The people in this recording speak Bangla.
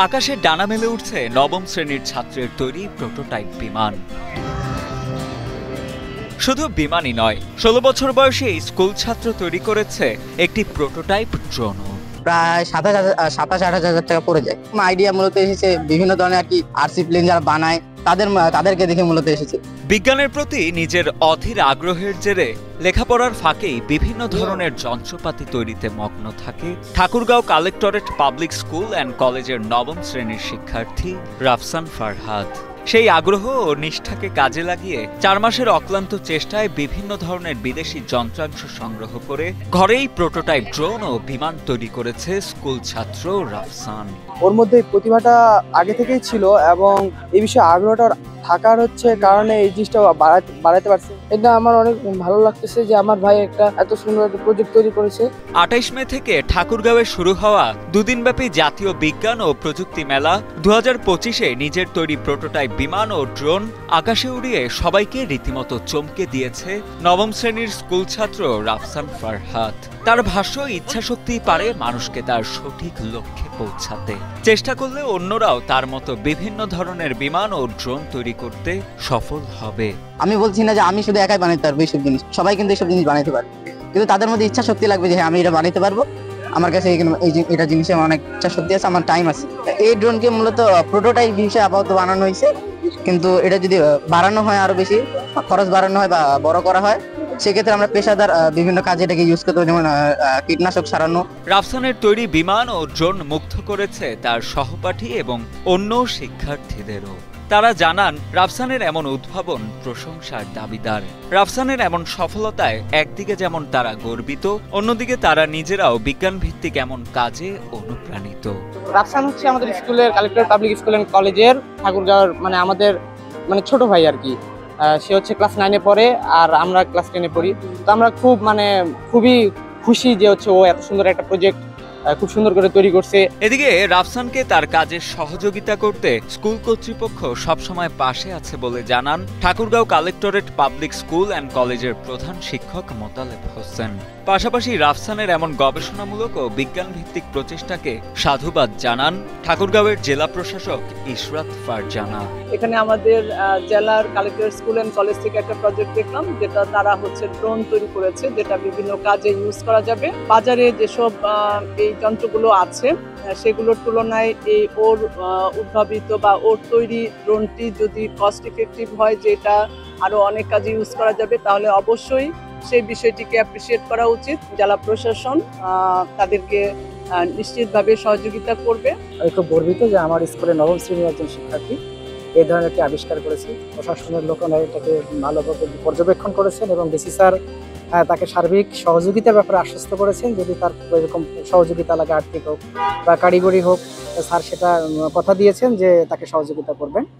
আকাশে ডানা মেলে উঠছে নবম শ্রেণীর ছাত্রের তৈরি প্রোটোটাইপ বিমান। শুধু বিমানই নয়, 16 বছর বয়সী স্কুল ছাত্র তৈরি করেছে একটি প্রোটোটাইপ ড্রোন। প্রায় 27-28 হাজার টাকা পড়ে যায়। আইডিয়া মূলত এসেছে বিভিন্ন ধরনের আরসি প্লেন যারা বানায় তাদেরকে দেখে মূলত এসেছে। বিজ্ঞানের প্রতি নিজের অধীর আগ্রহের জেরে লেখাপড়ার ফাঁকেই বিভিন্ন ধরনের যন্ত্রপাতি তৈরিতে মগ্ন থাকে Thakurgaon collectorate public school and কলেজের নবম শ্রেণীর শিক্ষার্থী রাফসান ফারহাদ। সেই আগ্রহ ও নিষ্ঠাকে কাজে লাগিয়ে 4 মাসের অক্লান্ত চেষ্টায় বিভিন্ন ধরনের বিদেশি যন্ত্রাংশ সংগ্রহ করে ঘরেই প্রোটোটাইপ ড্রোন ও বিমান তৈরি করেছে স্কুল ছাত্র রাফসান। ওর মধ্যে প্রতিভাটা আগে থেকেই ছিল এবং এই বিষয়ে আগ্রহটা থাকার কারণে এই জিনিসটা বাড়াতে পারছে। এটা আমার অনেক ভালো লাগতেছে যে আমার ভাই এত সুন্দর একটা প্রজেক্ট তৈরি করেছে। 28 মে থেকে ঠাকুরগাঁওয়ে শুরু হওয়া দুদিনব্যাপী জাতীয় বিজ্ঞান ও প্রযুক্তি মেলা 2025-এ নিজের তৈরি প্রোটোটাইপ বিমান ও ড্রোন আকাশে উড়িয়ে সবাইকে রীতিমতো চমকে দিয়েছে নবম শ্রেণীর স্কুল ছাত্র রাফসান ফারহাদ। তার ভাষ্য, ইচ্ছাশক্তিই পারে মানুষকে তার সঠিক লক্ষ্যে পৌঁছাতে। চেষ্টা করলে অন্যরাও তার মতো বিভিন্ন ধরনের বিমান ও ড্রোন তৈরি করতে সফল হবে। আমি বলছি না যে আমি শুধু একাই বানাতে পারবো এইসব জিনিস, সবাই কিন্তু এইসব জিনিস বানাতে পারবে, কিন্তু তাদের মধ্যে ইচ্ছা শক্তি লাগবে যে আমি এটা বানাতে পারবো। আমার কাছে এটা জিনিসে অনেক ইচ্ছা শক্তি আছে, আমার টাইম আছে। এই ড্রোনকে মূলত প্রোটোটাইপ হিসেবে আপাতত বানানো হয়েছে, কিন্তু এটা যদি বাড়ানো হয়, আরো বেশি খরচ বাড়ানো হয় বা বড় করা হয়, সেক্ষেত্রে আমরা পেশাদার বিভিন্ন কাজে এটাকে ইউজ করতে পারি, যেমন কীটনাশক সারানো। রাফসানের তৈরি বিমান ও ড্রোন মুগ্ধ করেছে তার সহপাঠী এবং অন্য শিক্ষার্থীদেরও। তারা জানান, রাফসানের এমন উদ্ভাবন প্রশংসার দাবিদার। রাফসানের এমন সফলতায় একদিকে যেমন তারা গর্বিত, অন্যদিকে তারা নিজেরাও বিজ্ঞান ভিত্তিক এমন কাজে অনুপ্রাণিত। রাফসান হচ্ছে আমাদের স্কুলের কালেক্টর পাবলিক স্কুল এন্ড কলেজের ঠাকুরগাঁওর আমাদের ছোট ভাই আর কি। সে হচ্ছে ক্লাস 9-এ পড়ে আর আমরা ক্লাস 10-এ পড়ি। তো আমরা খুবই খুশি যে ও এত সুন্দর একটা প্রজেক্ট খুব সুন্দর করে তৈরি করছে। এদিকে রাফসানকে তার কাজে সহযোগিতা করতে স্কুল কর্তৃপক্ষ সবসময় পাশে আছে বলে জানান Thakurgaon collectorate public school and কলেজের প্রধান শিক্ষক মোতালেব হোসেন। পাশাপাশি রাফসানের এমন গবেষণামূলক ও বিজ্ঞান ভিত্তিক প্রচেষ্টাকে সাধুবাদ জানান ঠাকুরগাঁওয়ের জেলা প্রশাসক ইশরাত ফারজানা। এখানে আমাদের জেলার কালেক্টরেট স্কুল অ্যান্ড কলেজ থেকে একটা প্রজেক্ট দেখলাম, যেটা তারা ড্রোন তৈরি করেছে, যেটা বিভিন্ন কাজে ইউজ করা যাবে। বাজারে যেসব এই যন্ত্রগুলো আছে সেগুলোর তুলনায় ওর উদ্ভাবিত বা ওর তৈরি ড্রোনটি যদি কস্ট ইফেক্টিভ হয়, যেটা আরো অনেক কাজে ইউজ করা যাবে, তাহলে অবশ্যই সেই বিষয়টিকে অ্যাপ্রিসিয়েট করা উচিত। জেলা প্রশাসন তাদেরকে নিশ্চিতভাবে সহযোগিতা করবে। আমি খুব গর্বিত যে আমার স্কুলের নবম শ্রেণীর একজন শিক্ষার্থী এই ধরনের একটি আবিষ্কার করেছে। প্রশাসনের লোকেরা এটাকে ভালোভাবে পর্যবেক্ষণ করেছেন এবং ডিসি স্যার তাকে সার্বিক সহযোগিতার ব্যাপারে আশ্বস্ত করেছেন। যদি তার এরকম সহযোগিতা লাগে, আর্থিক হোক বা কারিগরি হোক, স্যার সেটা কথা দিয়েছেন যে তাকে সহযোগিতা করবেন।